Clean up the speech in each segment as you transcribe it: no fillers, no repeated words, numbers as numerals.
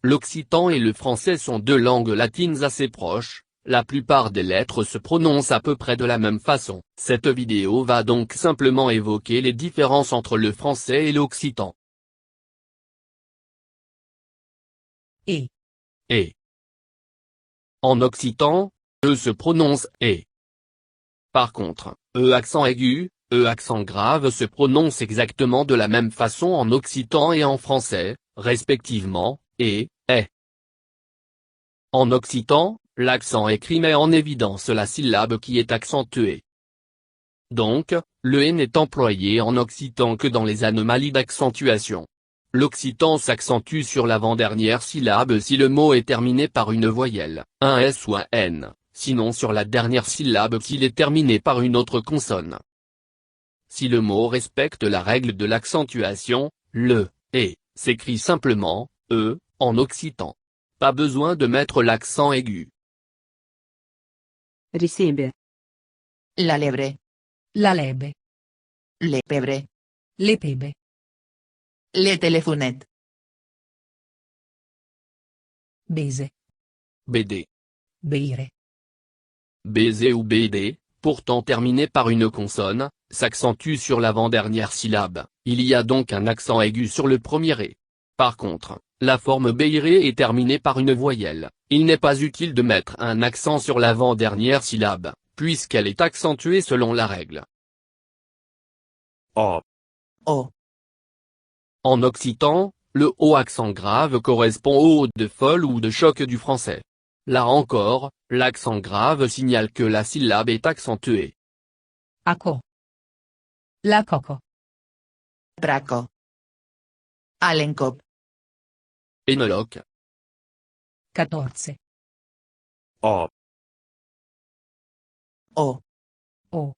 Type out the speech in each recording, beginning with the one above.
L'occitan et le français sont deux langues latines assez proches, la plupart des lettres se prononcent à peu près de la même façon. Cette vidéo va donc simplement évoquer les différences entre le français et l'occitan. Et. Et. En occitan, E se prononce E. Par contre, E accent aigu, E accent grave se prononce exactement de la même façon en occitan et en français, respectivement, et, est. En occitan, l'accent écrit met en évidence la syllabe qui est accentuée. Donc, le N n'est employé en occitan que dans les anomalies d'accentuation. L'occitan s'accentue sur l'avant-dernière syllabe si le mot est terminé par une voyelle, un S ou un N, sinon sur la dernière syllabe s'il est terminé par une autre consonne. Si le mot respecte la règle de l'accentuation, le « et » s'écrit simplement « e » en occitan. Pas besoin de mettre l'accent aigu. Ricebe. La lebre. La lebe. Le pebre. Le pebe. Le telefonet. Bese. BD. Beire. Baiser ou BD, pourtant terminé par une consonne, s'accentue sur l'avant-dernière syllabe, il y a donc un accent aigu sur le premier et. Par contre, la forme beire est terminée par une voyelle, il n'est pas utile de mettre un accent sur l'avant-dernière syllabe, puisqu'elle est accentuée selon la règle. O. O. En occitan, le O accent grave correspond au O de folle ou de choc du français. Là encore, l'accent grave signale que la syllabe est accentuée. Aco. La coco. Braco. Alencop. Énoloque. 14. O. O. O.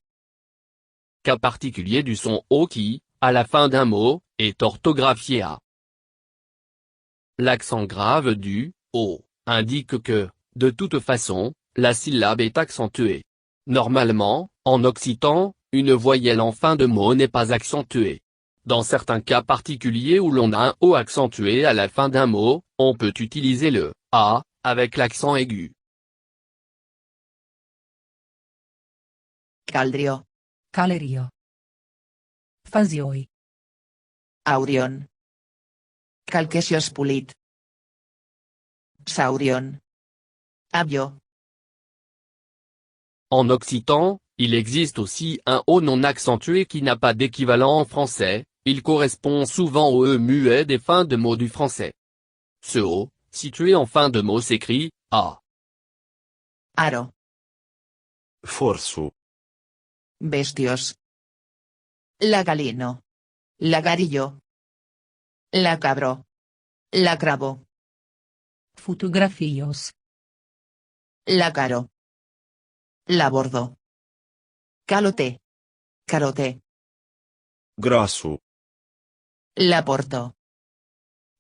Cas particulier du son O qui, à la fin d'un mot, est orthographié A. L'accent grave du O indique que, de toute façon, la syllabe est accentuée. Normalement, en occitan, une voyelle en fin de mot n'est pas accentuée. Dans certains cas particuliers où l'on a un O accentué à la fin d'un mot, on peut utiliser le A avec l'accent aigu. Caldrio. Calerio. Fasioi. Aurion. Calquesios pulit. Saurion. Abio. En occitan, il existe aussi un O non accentué qui n'a pas d'équivalent en français, il correspond souvent au E muet des fins de mots du français. Ce O, situé en fin de mot s'écrit A. Aro. Forço. Bestios. Lagalino. Lagarillo. Lacabro. Lacravo. Fotografios. Lacaro. Labordo. Calote. Carote. Grosso. Laporto.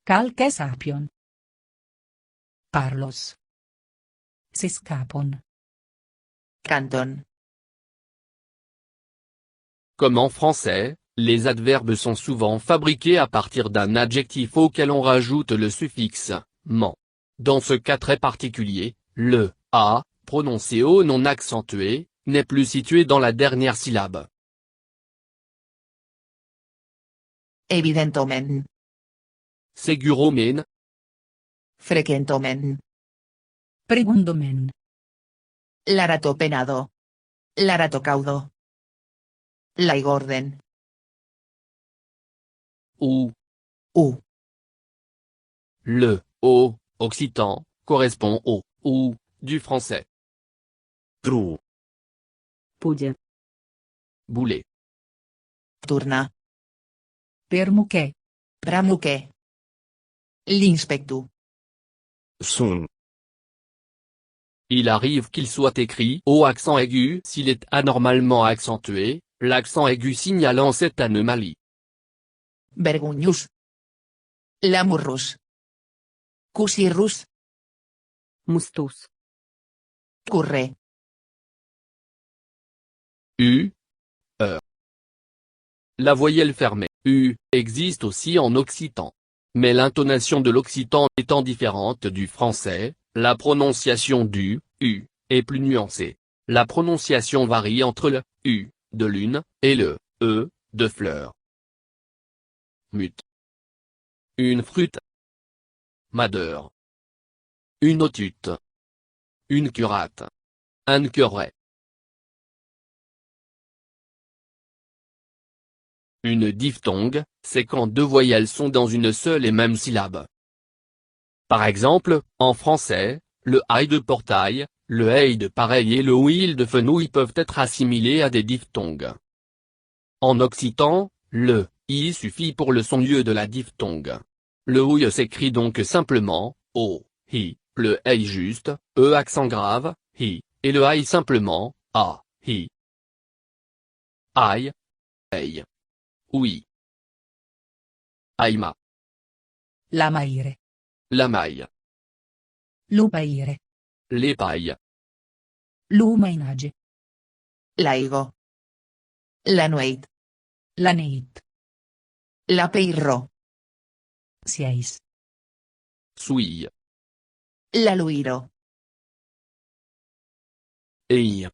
Calque sapion. Parlos. Sescapon. Canton. Comme en français, les adverbes sont souvent fabriqués à partir d'un adjectif auquel on rajoute le suffixe « ment ». Dans ce cas très particulier, le « a », prononcé O non accentué, n'est plus situé dans la dernière syllabe. Evidentomen. Seguromen. Frequentomen. Pregundomen. Laratopenado. Laratocaudo. Laigorden. Ou. U. Le « O » occitan, correspond au « ou » du français. Tru. Pudzie. Boulet. Turna. Permuque. Pramuque. L'inspectu. Sum. Il arrive qu'il soit écrit O accent aigu s'il est anormalement accentué, l'accent aigu signalant cette anomalie. Vergunius. Lamurrus. Cusirrus. Mustus. Curre. U. La voyelle fermée U existe aussi en occitan. Mais l'intonation de l'occitan étant différente du français, la prononciation du U est plus nuancée. La prononciation varie entre le U de lune et le E de fleur. Mute. Une frute. Madeur. Une otute. Une curate. Un curé. Une diphtongue, c'est quand deux voyelles sont dans une seule et même syllabe. Par exemple, en français, le aïe de portail, le hey de pareil et le ouïl de fenouil peuvent être assimilés à des diphtongues. En occitan, le i suffit pour le son lieu de la diphtongue. Le ouï s'écrit donc simplement o, hi, le hey juste, e accent grave, hi, et le aïe simplement a, hi. Aïe, hey. Oui. Aima. L'amaire. La maille. L'opaire. L'épaille. L'umainage. Laigo. La nueit. L'aneit. La peirro. Sieis. Souille. La luiro. Ei.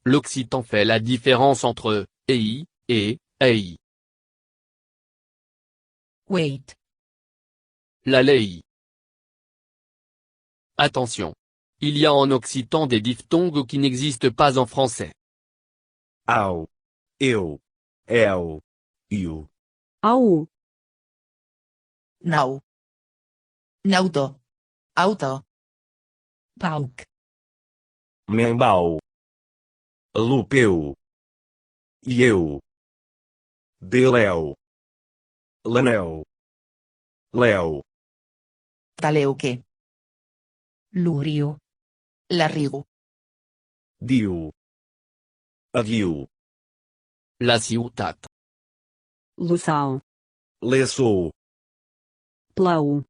L'occitan fait la différence entre ei et ei. Wait. La lei. Attention. Il y a en occitan des diphtongues qui n'existent pas en français. Au. Eu. El. Iu. Au. Nau. Nauto. Auto. Pauc. Membau. Lupeu. Ieu. Deleu. Laneu. Leu. Taleuque. Lurio. Larrigu. Diu. Adiu. La ciutat. Luçal. Leçou. Plau.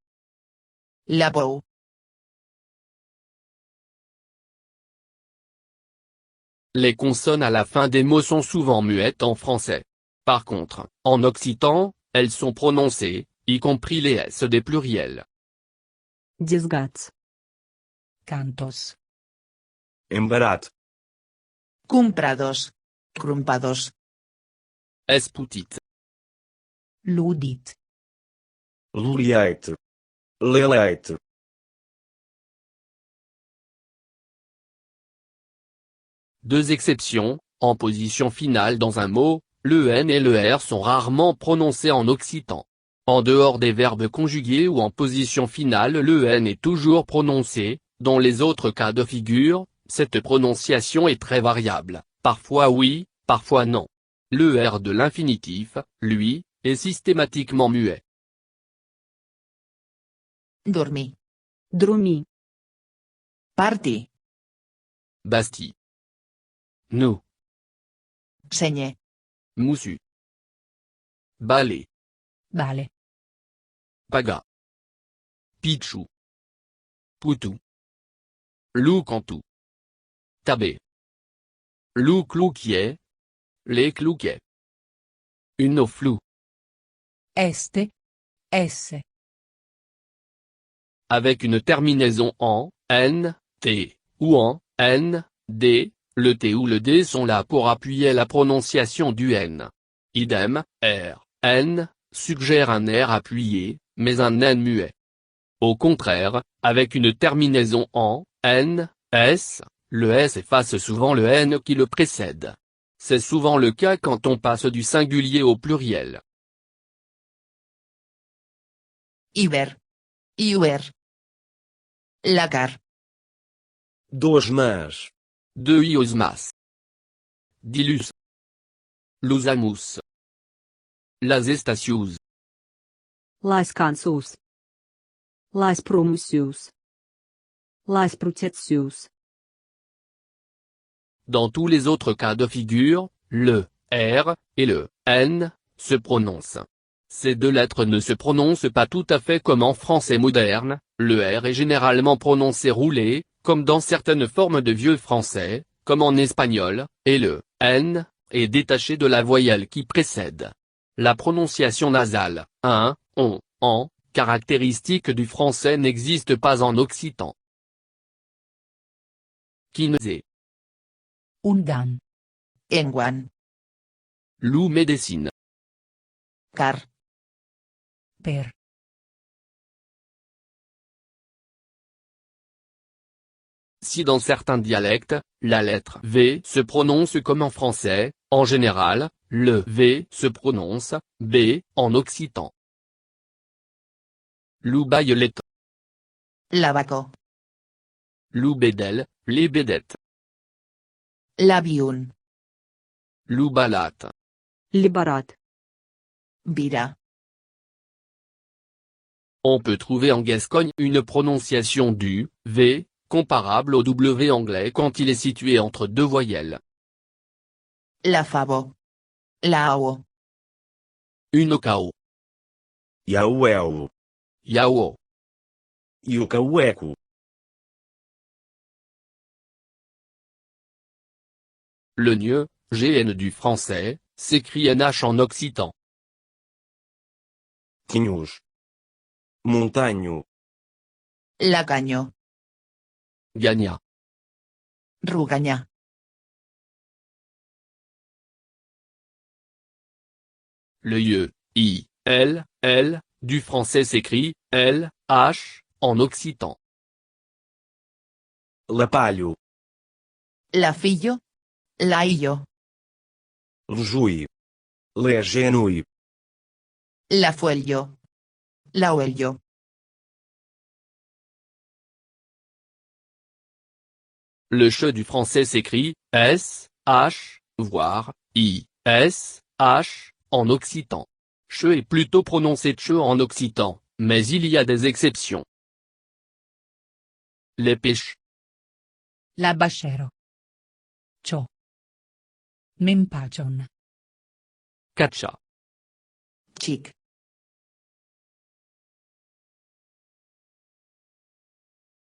La pou. Les consonnes à la fin des mots sont souvent muettes en français. Par contre, en occitan, elles sont prononcées, y compris les S des pluriels. Desgats. Cantos. Embarat. Comprados. Crumpados. Esputit. Ludit. Luriate. Leleite. Deux exceptions, en position finale dans un mot, le N et le R sont rarement prononcés en occitan. En dehors des verbes conjugués ou en position finale, le N est toujours prononcé. Dans les autres cas de figure, cette prononciation est très variable, parfois oui, parfois non. Le R de l'infinitif, lui, est systématiquement muet. Dormi. Dormi. Parti. Bastille. Nous. Señé. Moussu. Balai. Vale. Paga. Pichou. Poutou. Lou Cantou. Tabé. Lou Clouquier. Les Clouquets. Une eau floue. Este. Esse. Avec une terminaison en N, T, ou en N, D, le T ou le D sont là pour appuyer la prononciation du N. Idem, R, N, suggère un R appuyé, mais un N muet. Au contraire, avec une terminaison en N, S, le S efface souvent le N qui le précède. C'est souvent le cas quand on passe du singulier au pluriel. Iber. Iuer. Lacar. Dos mãos. De iosmas. Dilus. Lusamus. Las estacius. Lais cansus. Lais promusius. Lais protetius. Dans tous les autres cas de figure, le R et le N se prononcent. Ces deux lettres ne se prononcent pas tout à fait comme en français moderne, le R est généralement prononcé roulé, comme dans certaines formes de vieux français, comme en espagnol, et le N est détaché de la voyelle qui précède. La prononciation nasale, on, en, caractéristique du français n'existe pas en occitan. Kinsey. Undan. Enguan. Lou médecine. Car. Per. Si dans certains dialectes, la lettre V se prononce comme en français, en général, le V se prononce B en occitan. Lou baillelet. Lavaco. Lou bédel, les bédettes. Labiun. Lou balat. Liberat. Vira. On peut trouver en Gascogne une prononciation du V, comparable au W anglais quand il est situé entre deux voyelles. La favo. Lao. Une au cao. Yaueu. Yao. Iucaueco. Le gneu, GN du français, s'écrit NH en occitan. Quinhos. Montanho. Lacaño. Gagna. Rugaña. Le IE, I, L, du français s'écrit L, H, en occitan. Lapalho. Lafillo. Laillo. Lejui. Legenui. Lafuello. Lauello. Le che du français s'écrit S, H, voire I, S, H, en occitan. Che est plutôt prononcé che en occitan, mais il y a des exceptions. Les pêches. La bacero. Ciò. Mempacion. Catcha. Chic.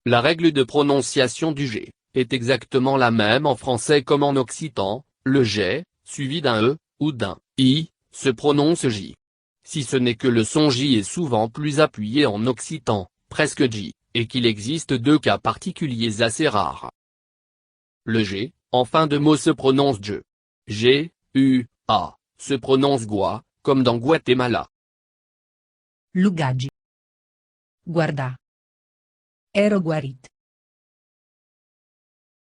La règle de prononciation du G est exactement la même en français comme en occitan, le G, suivi d'un E, ou d'un I, se prononce J. Si ce n'est que le son J est souvent plus appuyé en occitan, presque J, et qu'il existe deux cas particuliers assez rares. Le G, en fin de mot se prononce je. G, U, A, se prononce gua, comme dans Guatemala. Lugagi. Guarda. Ero guarit.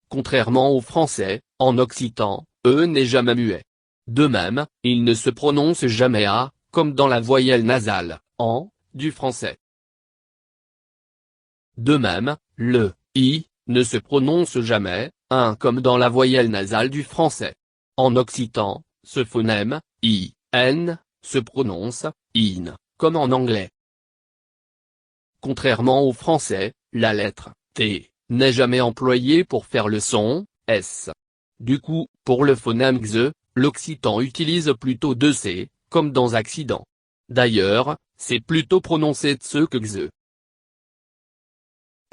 Contrairement au français, en occitan, E n'est jamais muet. De même, il ne se prononce jamais A, comme dans la voyelle nasale, en, du français. De même, le I ne se prononce jamais, un comme dans la voyelle nasale du français. En occitan, ce phonème, I, N, se prononce, in, comme en anglais. Contrairement au français, la lettre T n'est jamais employée pour faire le son S. Du coup, pour le phonème xe, l'occitan utilise plutôt 2C, comme dans accident. D'ailleurs, c'est plutôt prononcé tse que xe.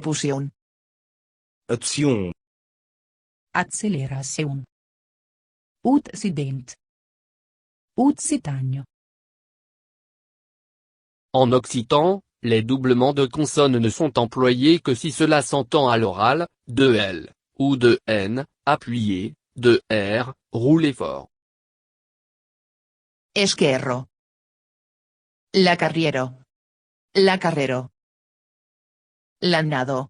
Fusión. Adcion. Acceleración. Utsident. Utsitagno. En occitan, les doublements de consonnes ne sont employés que si cela s'entend à l'oral, de L, ou de N, appuyé, de R, roulé fort. Esquerro. La carriero. La carrero. Lannado.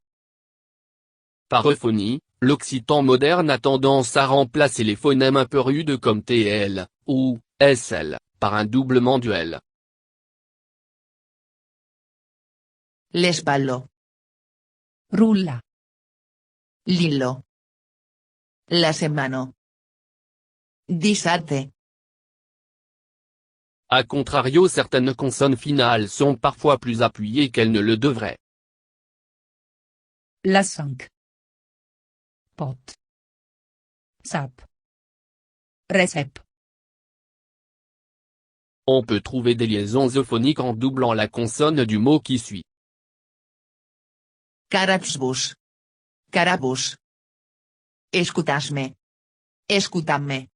Par euphonie, l'occitan moderne a tendance à remplacer les phonèmes un peu rudes comme TL, ou SL, par un doublement du L. L'espallo. Rulla. Lillo. La semano. Dissabte. A contrario, certaines consonnes finales sont parfois plus appuyées qu'elles ne le devraient. La 5. Pot. Sap. Recep. On peut trouver des liaisons euphoniques en doublant la consonne du mot qui suit. Carabsbus. Carabus. Escutasme. Escutame.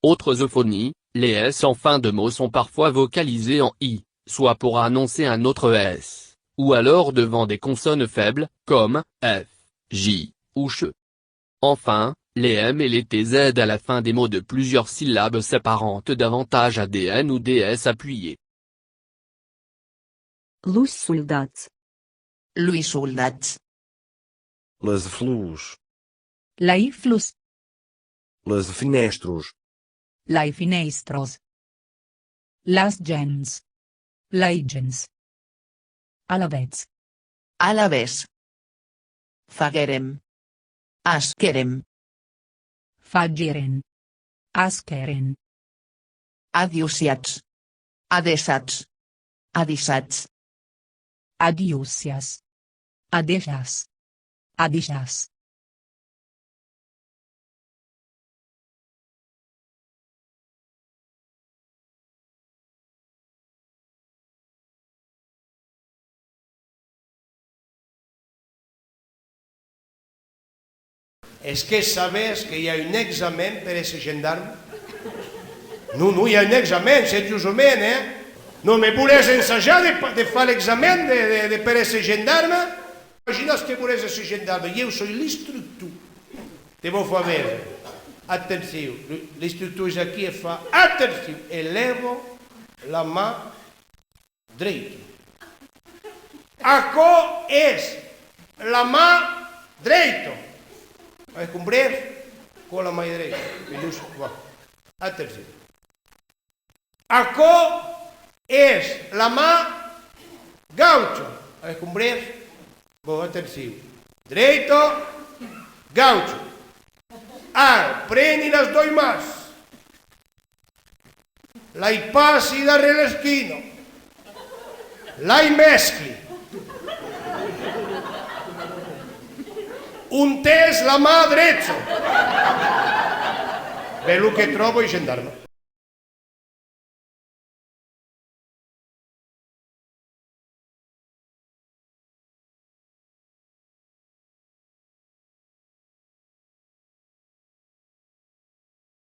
Autres euphonies, Les S en fin de mot sont parfois vocalisés en I, soit pour annoncer un autre S, ou alors devant des consonnes faibles, comme F, J, ou CH. Enfin, les M et les TZ à la fin des mots de plusieurs syllabes s'apparentent davantage à des N ou des S appuyés. Luz soldats. Louis soldats. Les flus. Lai flus. Les finestros. Lai finestros. Las gens. Lai gens. Alavets. A la vez. Faguerem. Asquerem. Fagiren. Askeren. Adiusiats. Adesats. Adisats. Adiusias. Adejas. Adijas. Est-ce que sabes qu'il y a un examen per être gendarme? Non, il y a un examen, seriosament, Non, mais voulez ensajar de faire l'examen de per être gendarme? Imaginez que voulez être gendarme, je suis l'instructeur. Te vou fazer. Atenção, l'instructor aqui fa. Atenção, elevo la mà direita. Aqui é la mà direita. Vai cumprir com a mão direita. Atenção. Aqui é a mão gaucho. Vai cumprir. Boa, atenção. Direito, gaucho. Prendi as duas mãos. Lai passi da relesquino. Lai mescli. Un test la mà diretto. Bello che trovo i gendarme.